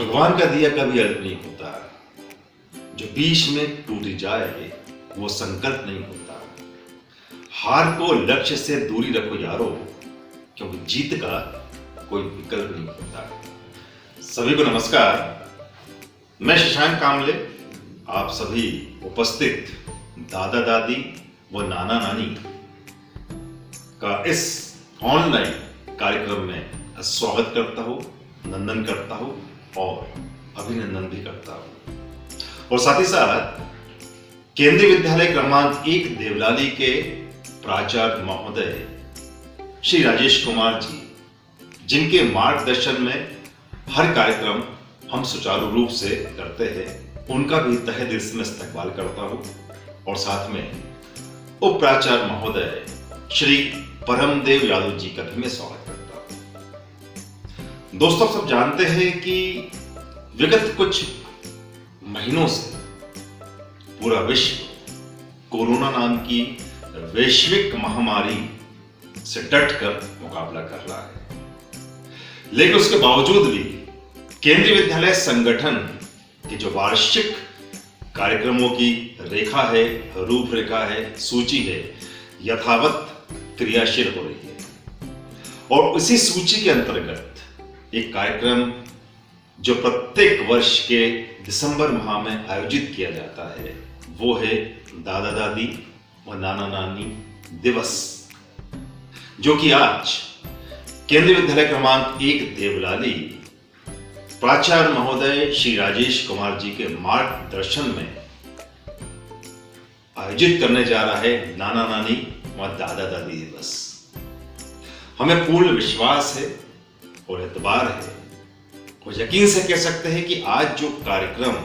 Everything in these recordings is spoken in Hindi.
भगवान का दिया कभी अर्थ नहीं होता, जो बीच में टूट जाए वो संकल्प नहीं होता। हार को लक्ष्य से दूरी रखो यारो, क्योंकि जीत का कोई विकल्प नहीं होता। सभी को नमस्कार, मैं शशांक कामले आप सभी उपस्थित दादा दादी व नाना नानी का इस ऑनलाइन कार्यक्रम में स्वागत करता हूं, नंदन करता हूं और अभिनंदन भी करता हूं। और साथ ही साथ केंद्रीय विद्यालय क्रमांक 1 देवलाली के प्राचार्य महोदय श्री राजेश कुमार जी, जिनके मार्गदर्शन में हर कार्यक्रम हम सुचारू रूप से करते हैं, उनका भी तहे दिल से मैं इस्तकबाल करता हूं। और साथ में उप प्राचार्य महोदय श्री परमदेव यादव जी का भी मैं स्वागत करता हूं। दोस्तों, सब जानते हैं कि विगत कुछ महीनों से पूरा विश्व कोरोना नाम की वैश्विक महामारी से डटकर मुकाबला कर रहा है, लेकिन उसके बावजूद भी केंद्रीय विद्यालय संगठन की जो वार्षिक कार्यक्रमों की रेखा है, रूपरेखा है, सूची है, यथावत क्रियाशील हो रही है। और उसी सूची के अंतर्गत एक कार्यक्रम जो प्रत्येक वर्ष के दिसंबर माह में आयोजित किया जाता है, वो है दादा दादी व नाना नानी दिवस, जो कि आज केंद्रीय विद्यालय क्रमांक 1 देवलाली प्राचार्य महोदय श्री राजेश कुमार जी के मार्गदर्शन में आयोजित करने जा रहा है नाना नानी व दादा दादी दिवस। हमें पूर्ण विश्वास है और एतबार है और यकीन से कह सकते हैं कि आज जो कार्यक्रम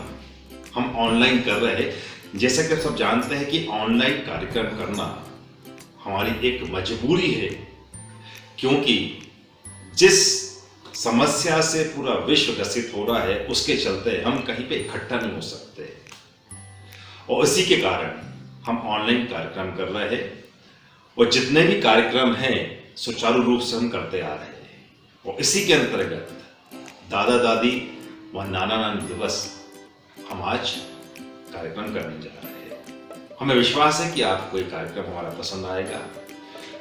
हम ऑनलाइन कर रहे हैं, जैसा कि सब जानते हैं कि ऑनलाइन कार्यक्रम करना हमारी एक मजबूरी है, क्योंकि जिस समस्या से पूरा विश्व ग्रसित हो रहा है उसके चलते हम कहीं पे इकट्ठा नहीं हो सकते, और इसी के कारण हम ऑनलाइन कार्यक्रम कर रहे हैं। और जितने भी कार्यक्रम हैं सुचारू रूप से हम करते आ रहे हैं, और इसी के अंतर्गत दादा दादी व नाना नानी दिवस हम आज कार्यक्रम करने जा रहे हैं। हमें विश्वास है कि आपको ये कार्यक्रम हमारा पसंद आएगा।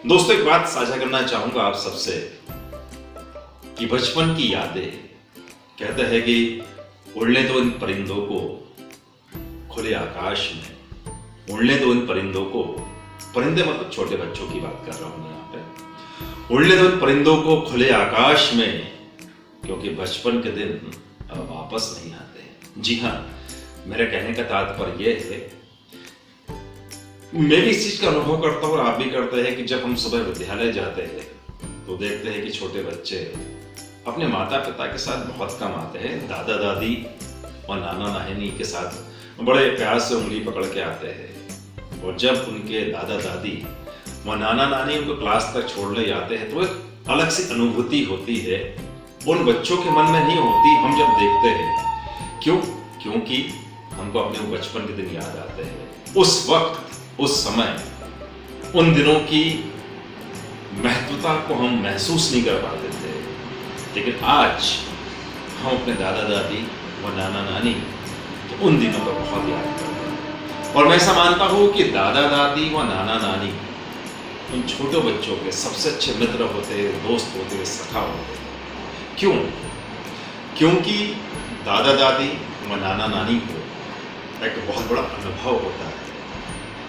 दोस्तों, एक बात साझा करना चाहूंगा आप सबसे कि बचपन की यादें, कहते हैं कि उड़ने दो इन परिंदों को खुले आकाश में, उड़ने दो इन परिंदों को, परिंदे मतलब छोटे बच्चों की बात कर रहा हूं यहाँ पे, उड़ने दो इन परिंदों को खुले आकाश में, क्योंकि बचपन के दिन अब वापस नहीं आते। जी हाँ, मेरे कहने का तात्पर्य यह है, मैं भी इस चीज का अनुभव करता हूँ और आप भी करते हैं कि जब हम सुबह विद्यालय जाते हैं तो देखते हैं कि छोटे बच्चे अपने माता पिता के साथ बहुत कम आते हैं, दादा दादी और नाना नानी के साथ बड़े प्यार से उंगली पकड़ के आते हैं। और जब उनके दादा दादी व नाना नानी उनको क्लास तक छोड़ने जाते हैं तो एक अलग सी अनुभूति होती है, उन बच्चों के मन में नहीं होती। हम जब देखते हैं, क्योंकि हमको अपने बचपन के दिन याद आते हैं। उस वक्त, उस समय, उन दिनों की महत्वता को हम महसूस नहीं कर पाते थे, लेकिन आज हम अपने दादा दादी व नाना नानी के उन दिनों को बहुत याद करते हैं। और मैं ऐसा मानता हूँ कि दादा दादी व नाना नानी उन छोटे बच्चों के सबसे अच्छे मित्र होते हैं, दोस्त होते हैं, सखा होते हैं। क्यों? क्योंकि दादा दादी व नाना नानी को एक बहुत बड़ा अनुभव होता है।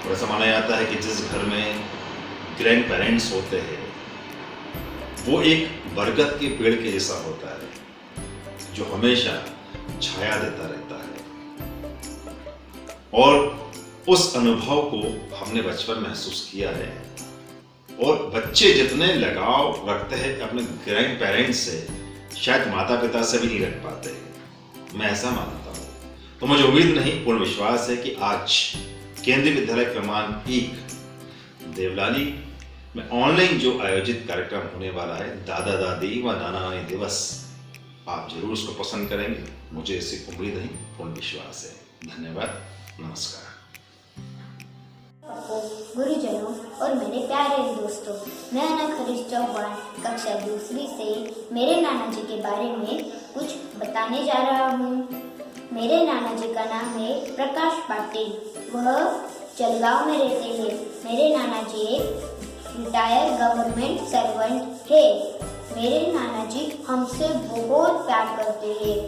और ऐसा माना जाता है कि जिस घर में ग्रैंड पेरेंट्स होते हैं वो एक बरगद के पेड़ के जैसा होता है, जो हमेशा छाया देता रहता है। और उस अनुभव को हमने बचपन में महसूस किया है। और बच्चे जितने लगाव रखते हैं अपने ग्रैंड पेरेंट्स से, शायद माता पिता से भी नहीं रख पाते, मैं ऐसा मानता हूँ। तो मुझे उम्मीद नहीं, पूर्ण विश्वास है कि आज केंद्रीय विद्यालय क्रमांक 1 देवलाली में ऑनलाइन जो आयोजित कार्यक्रम होने वाला है दादा दादी व नाना नानी दिवस, आप जरूर उसको पसंद करेंगे। मुझे ऐसी उम्मीद नहीं, पूर्ण विश्वास है। धन्यवाद, नमस्कार। गुरुजनों और मेरे प्यारे दोस्तों, मैं अनक हरीश चौहान कक्षा दूसरी से मेरे नाना जी के बारे में कुछ बताने जा रहा हूँ। मेरे नाना जी का नाम है प्रकाश पाटिल। वह जलगांव में रहते हैं। मेरे नाना जी एक रिटायर्ड गवर्नमेंट सर्वेंट है। मेरे नाना जी हमसे बहुत प्यार करते हैं।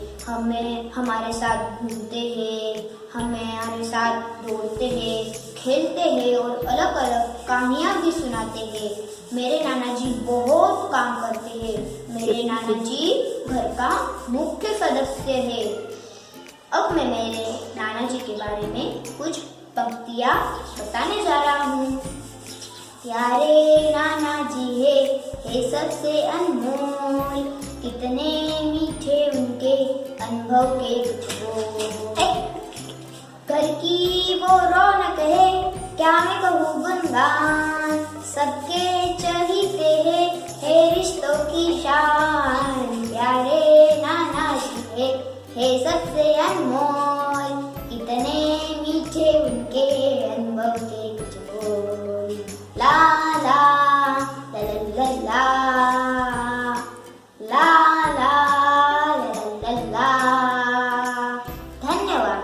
हमारे साथ घूमते हैं, हमारे साथ दौड़ते हैं, खेलते हैं और अलग अलग कहानियाँ भी सुनाते हैं। मेरे नाना जी बहुत काम करते हैं। मेरे नाना जी घर का मुख्य सदस्य है। अब मैं मेरे नाना जी के बारे में कुछ पंक्तियाँ बताने जा रहा हूँ। प्यारे नाना जी है सबसे अनमोल, कितने मीठे उनके अनुभव के कुछ बोल। घर की वो रौनक है, क्या मैं कहूँ गुणगान, सबके चहीते है रिश्तों की शान। प्यारे नाना जी है सबसे अनमोल, कितने मीठे उनके अनुभव के कुछ बोल। ला ला ला ला ला ला ला ला ला ला। धन्यवाद।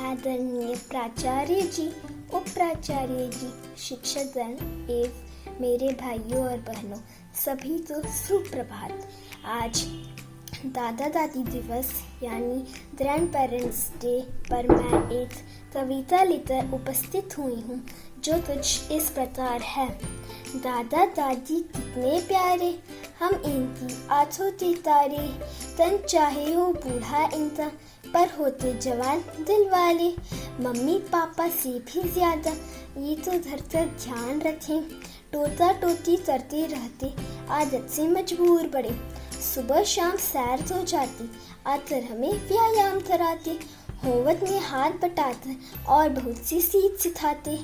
आदरणीय प्राचार्य जी, उप प्राचार्य जी, शिक्षकगण एवं मेरे भाइयों और बहनों, सभी को सुप्रभात। आज दादा दादी दिवस यानी ग्रैंड पेरेंट्स डे पर मैं एक कविता लेकर उपस्थित हुई हूँ जो कुछ इस प्रकार है। दादा दादी कितने प्यारे, हम इनकी आंखों के तारे, तन चाहे हो बूढ़ा इनका, पर होते जवान दिल वाले। मम्मी पापा से भी ज्यादा ये तो धरकर ध्यान रखें, टोता टोती करते रहते, आदत से मजबूर बड़े। सुबह शाम सैर तो जाती, आकर हमें व्यायाम कराते, होमवर्क में हाथ बटाते और बहुत सी सीख सिखाते।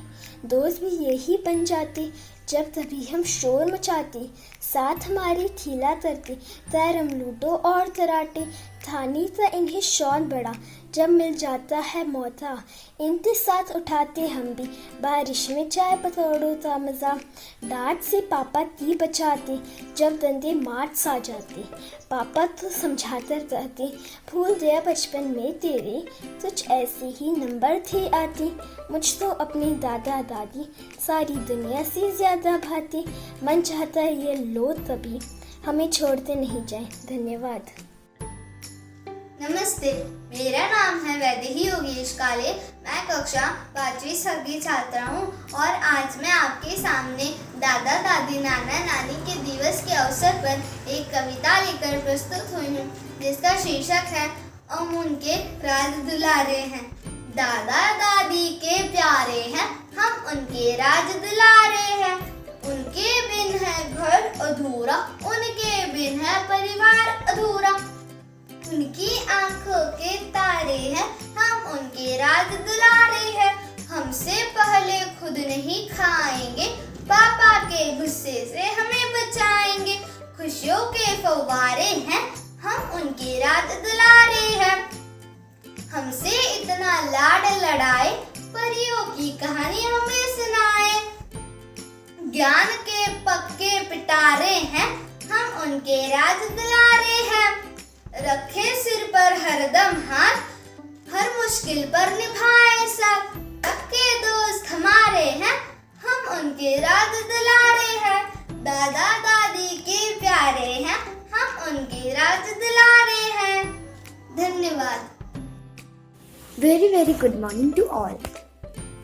दोस्त भी यही बन जाते जब तभी हम शोर मचाते, साथ हमारे खेला करते, कैरम लूडो और कराटे। थानी तो इन्हें शौक बड़ा, जब मिल जाता है मौका, इनके साथ उठाते हम भी बारिश में चाय पकौड़ों का मज़ा। डांट से पापा की बचाते जब दंदे मार सा जाते, पापा तो समझाते कहते, भूल गया बचपन में तेरे कुछ ऐसे ही नंबर थे आते। मुझ तो अपने दादा दादी सारी दुनिया से ज़्यादा भाते, मन चाहता है ये लो तभी हमें छोड़ते नहीं जाए। धन्यवाद। नमस्ते, मेरा नाम है वैदेही योगेश काले। मैं कक्षा 5वीं की छात्रा हूँ और आज मैं आपके सामने दादा दादी नाना नानी के दिवस के अवसर पर एक कविता लेकर प्रस्तुत हुई हूँ जिसका शीर्षक है हम उनके राज दुलारे हैं। दादा दादी के प्यारे हैं, हम उनके राज दुलारे हैं। उनके बिन है घर अधूरा, उनके बिन है परिवार अधूरा। उनकी आंखों के तारे हैं, हम उनके राज दुलारे हैं। हमसे पहले खुद नहीं खाएंगे, पापा के गुस्से से हमें बचाएंगे। खुशियों के फव्वारे हैं, हम उनके राज दुलारे हैं। हमसे इतना लाड लड़ाए, परियों की कहानी हमें सुनाए। ज्ञान के पक्के पिटारे हैं, हम उनके राज दुलारे हैं। रखे सिर पर हरदम हाथ, हर मुश्किल पर निभाए साथ। पक्के दोस्त हमारे हैं, हम उनके राज दुलारे हैं। दादा दादी के प्यारे हैं, हम उनके राज दुलारे हैं। धन्यवाद। Very good morning to all.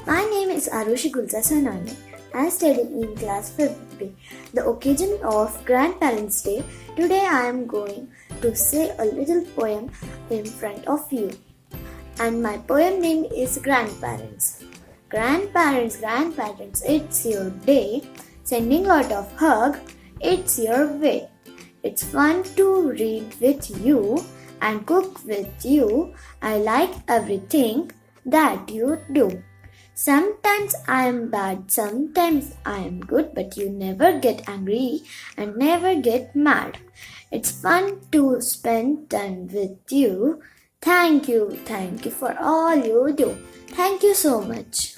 My name is Arushi Gulza Sanani. I study in class 5B. The occasion of Grandparents' Day, today I am going to say a little poem in front of you. And my poem name is Grandparents. Grandparents, it's your day. Sending out of hug, it's your way. It's fun to read with you and cook with you. I like everything that you do. Sometimes I am bad, sometimes I am good, but you never get angry and never get mad. It's fun to spend time with you. Thank you for all you do. Thank you so much.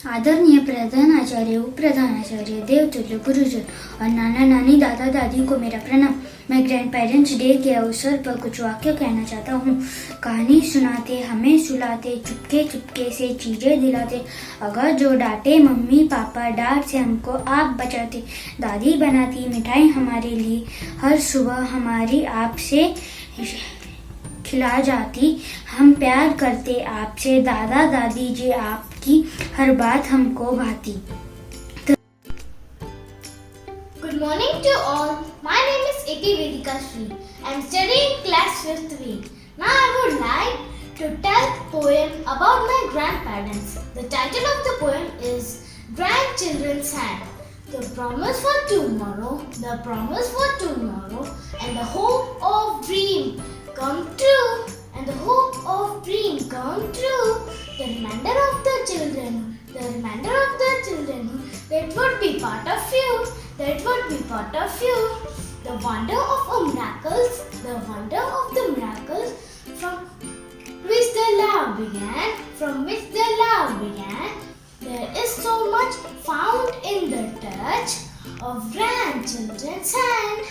आदरणीय प्रधानाचार्य, उपप्रधानाचार्य, देवतुल्य गुरुजन और नाना नानी, दादा दादी को मेरा प्रणाम। मैं ग्रैंड पेरेंट्स डे के अवसर पर कुछ वाक्य कहना चाहता हूँ। कहानी सुनाते, हमें सुलाते, चुपके चुपके से चीजें दिलाते, अगर जो डांटे मम्मी पापा, डांट से हमको आप बचाते, दादी बनाती मिठाई हमारे लिए, हर सुबह हमारी आपसे खिला जाती, हम प्यार करते आपसे, दादा दादी जी आपकी हर बात हमको भाती। Good morning to all. My name is A.K. Vedika Sri. I am studying class 5th B. Now I would like to tell a poem about my grandparents. The title of the poem is Grandchildren's Hand. The promise for tomorrow, the promise for tomorrow, and the hope of dream come true, and the hope of dream come true. The remainder of the children, the remainder of the children, that would be part of you, that would be part of you. The wonder of a miracles, the wonder of the miracles, from which the love began, from which the love began. There is so much found in the touch of grandchildren's hand.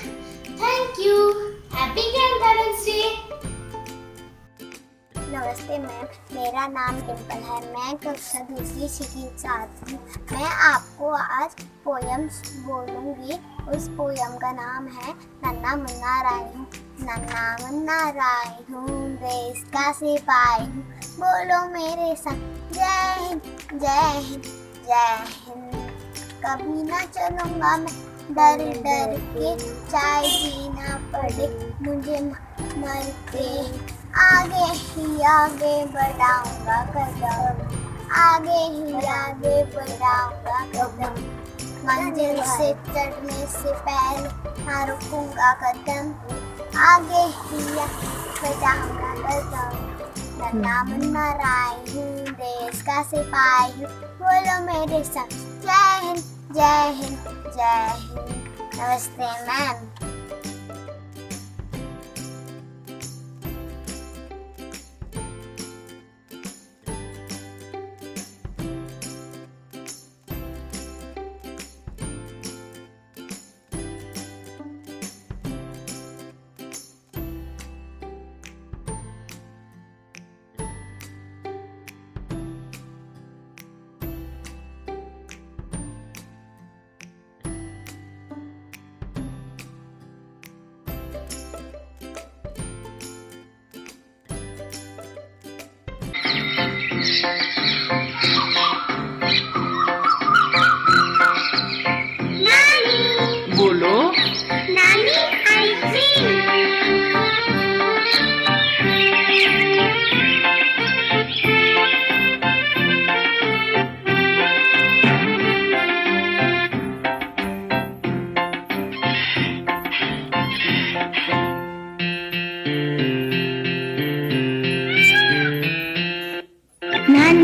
Thank you. Happy Grandparents Day. नमस्ते मैम, मेरा नाम डिम्पल है। मैं कक्षा दूसरी सी की छात्र हूँ। मैं आपको आज पोयम्स बोलूँगी। उस पोयम का नाम है नन्ना मुन्ना राय हूँ। नन्ना मुन्ना राय हूँ, देश का सिपाही हूँ, बोलो मेरे संग जय हिंद जय हिंद जय हिंद। कभी ना चलूँगा मैं डर डर के, चाहे जीना पड़े मुझे मर के, आगे ही आगे बढ़ाऊंगा कदम, आगे ही आगे बढ़ाऊंगा कदम, मंजिल से चढ़ने से पहले ना रुकूंगा कदम, आगे ही आगे बढ़ाऊंगा कदम। नन्ना मुन्ना राय हूँ, देश का सिपाही हूँ, बोलो मेरे संग जय हिंद जय हिंद जय हिंद। नमस्ते मैम। बोलो नानी आई सिंग। नानी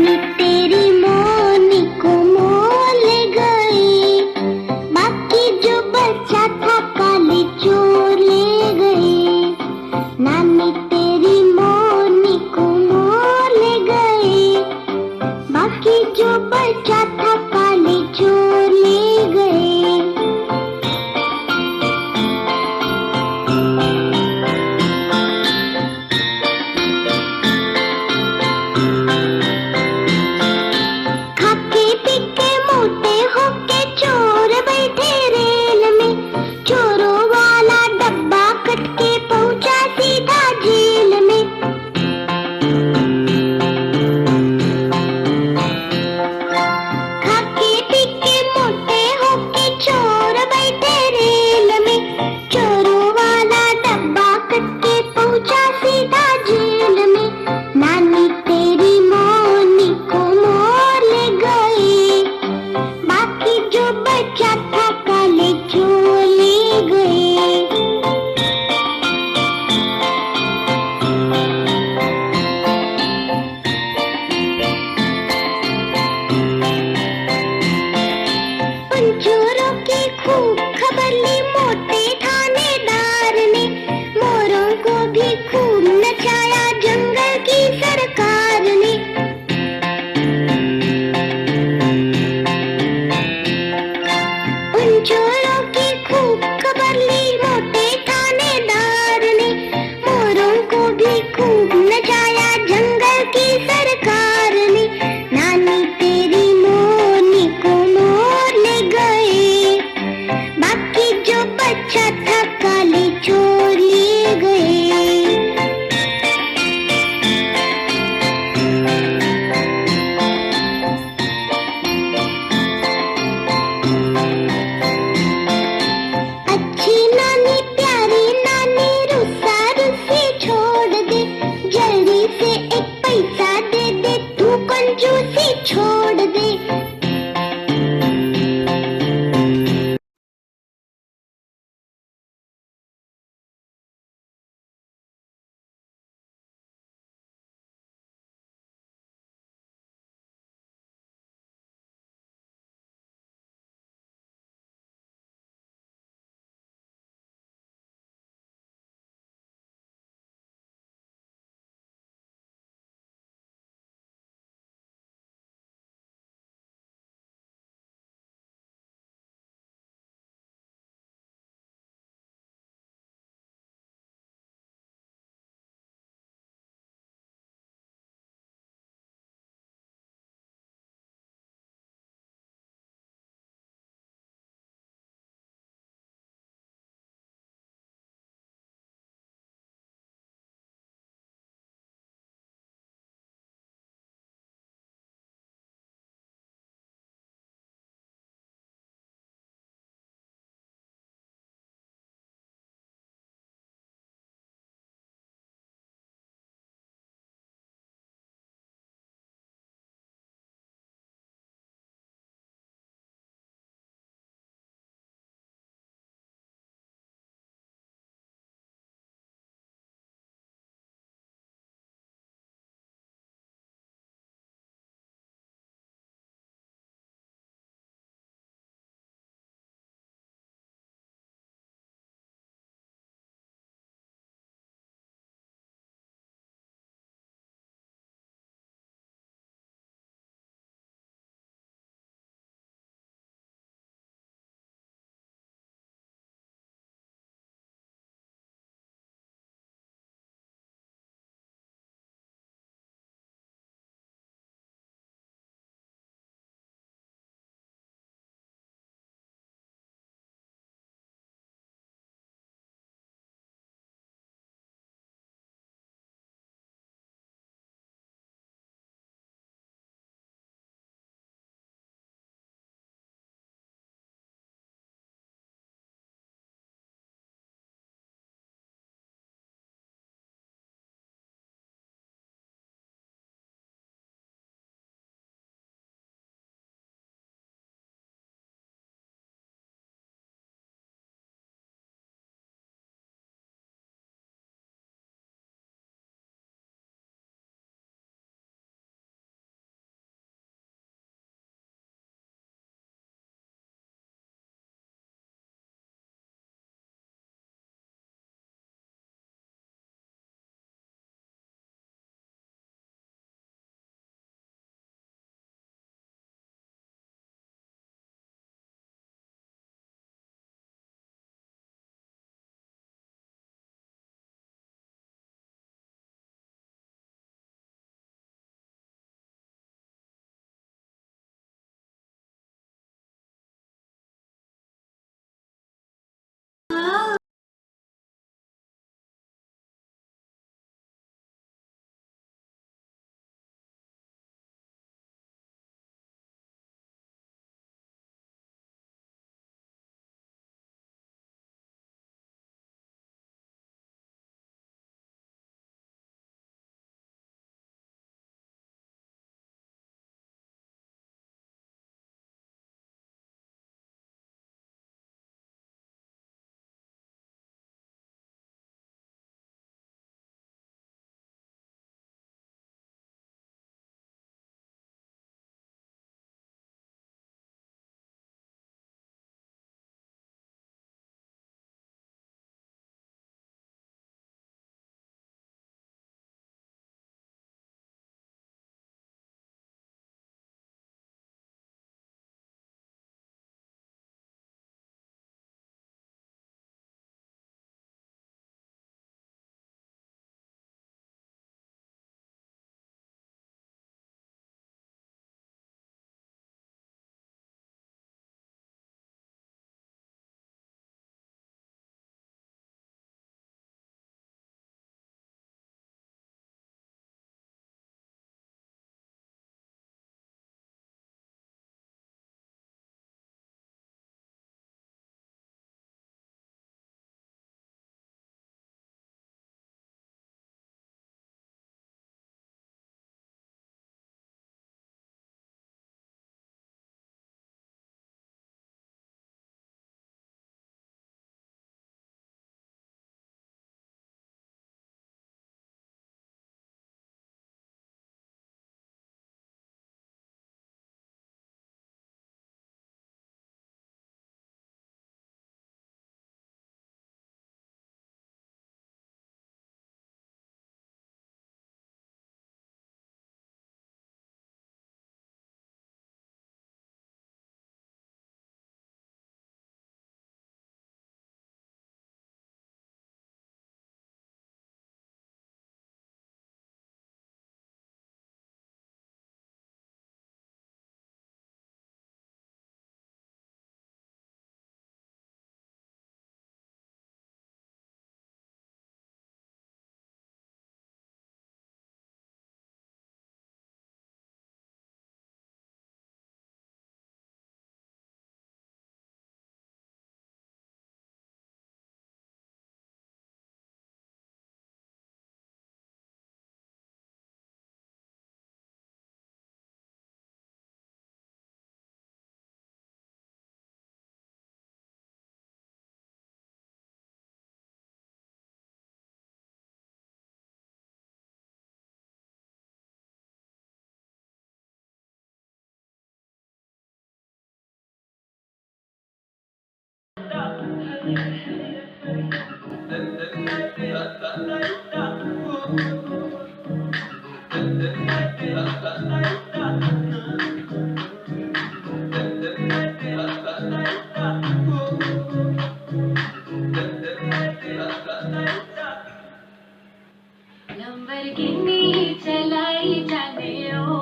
लंबरगिनी चलाई जाने ओ,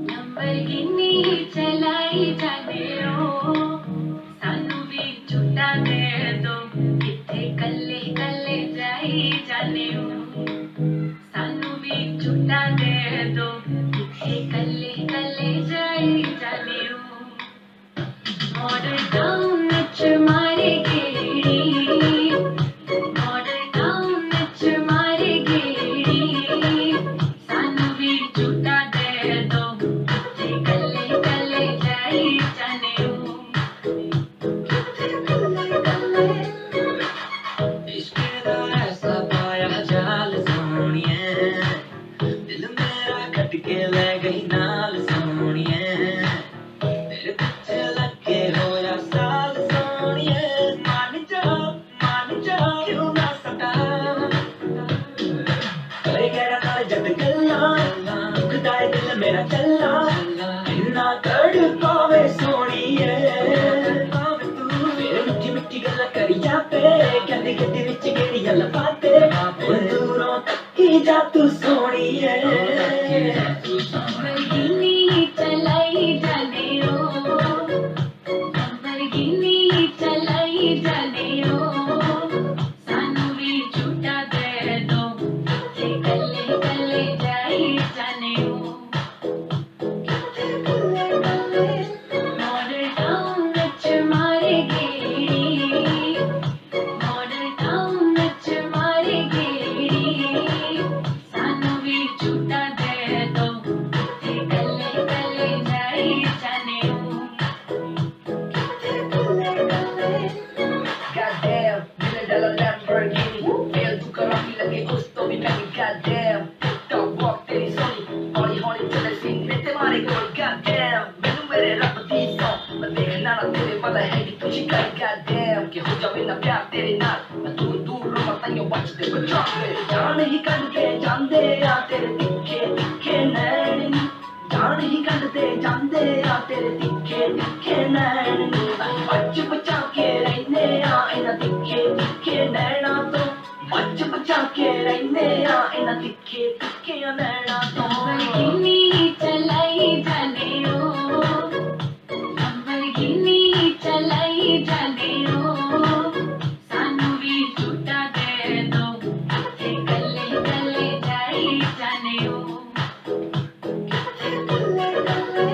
लंबरगिनी चलाई जाने ओ, सानू भी झूठा दे दो, किथे कल्ले कल्ले जाई जाने ओ, सानू भी झूठा दे दो, किथे कल्ले कल्ले जाई जाने ओ, मॉडल टाउन नच मारे गेड़ी, मॉडल टाउन नच मारे गेड़ी, सानू भी झूठा दे दो, किथे कल्ले कल्ले जाई जाने ओ, किथे कल्ले कल्ले। इश्क दा ऐसा पाया जाल सोनिए, दिल मेरा कट के ले गई नाल सोनिए, तेरे पीछे लगे होया साल सोनिए, मान जा क्यों ना सता, करे गहरा नाल जद गल्ला, खुदाए दिल मेरा चल्ला, इन्ना कड़ पावे सोनिए, मेरे मिठी मिठी गल्ला करी जाते, कहंदी गड्डी विच गेड़ियां लपाते, हुण दूरों तक्की जा तू सोनिए। लंबरगिनी चलाई जाने ओ, लंबरगिनी चलाई जाने ओ, सानू भी झूठा दे दो, किथे कल्ले कल्ले जाई जाने ओ, किथे कल्ले कल्ले। मॉडल टाउन नच मारे गेड़ी, मॉडल टाउन नच मारे गेड़ी, सानू भी झूठा दे दो, किथे कल्ले कल्ले जाई जाने ओ, किथे कल्ले कल्ले। Goddamn, मिले डाला Lamborghini, फेल तू कराती लगे उस तो भी नहीं goddamn, TikTok walk तेरी सोनी, हौली हौली चले सीन में तुम्हारे गोल goddamn, मैनू मेरे रब दी सॉन्ग, मैं देखना ना तेरे वाला है कि तुझे कर goddamn, कि हो जावे ना प्यार तेरे नाल, मैं दूर दूर रो मत यो बचते बचावे, जान ही कट के जांदे आ तेरे तिखे तिखे नैन, जान ही कटते जांदे आ तेरे तिखे तिखे नैन, बच बचा के रहने आ इन्हां तिखे तिखे नैना तो, बच बचा के रहने आ इन्हां तिखे तिखे नैना तो। लंबरगिनी चलाई जाने ओ, लंबरगिनी चलाई जाने ओ, सानू भी झूठा दे दो, किथे कल्ले कल्ले जाई जाने ओ, किथे कल्ले कल्ले।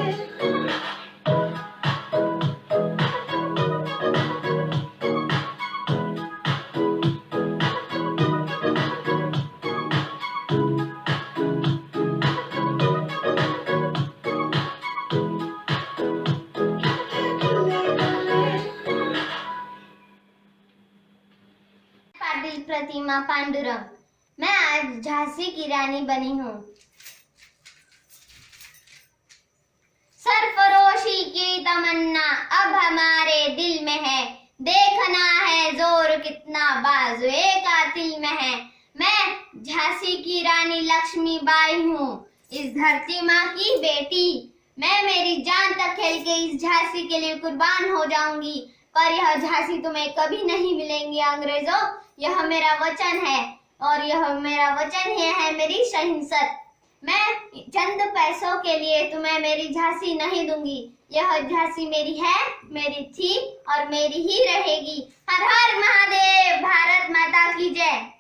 पाटिल प्रतिमा पांडुरंग, मैं आज झांसी की रानी बनी हूँ। सरफरोशी की तमन्ना अब हमारे दिल में है, देखना है जोर कितना बाजुए कातिल में है। मैं झांसी की रानी लक्ष्मीबाई हूँ, इस धरती माँ की बेटी। मैं मेरी जान तक खेल के इस झांसी के लिए कुर्बान हो जाऊंगी, पर यह झांसी तुम्हें कभी नहीं मिलेंगी अंग्रेजों। यह मेरा वचन है और यह मेरा वचन ही है मेरी शहींसत। मैं चंद पैसों के लिए तुम्हें मेरी झांसी नहीं दूंगी। यह झांसी मेरी है, मेरी थी और मेरी ही रहेगी। हर हर महादेव, भारत माता की जय।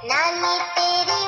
नानी तेरी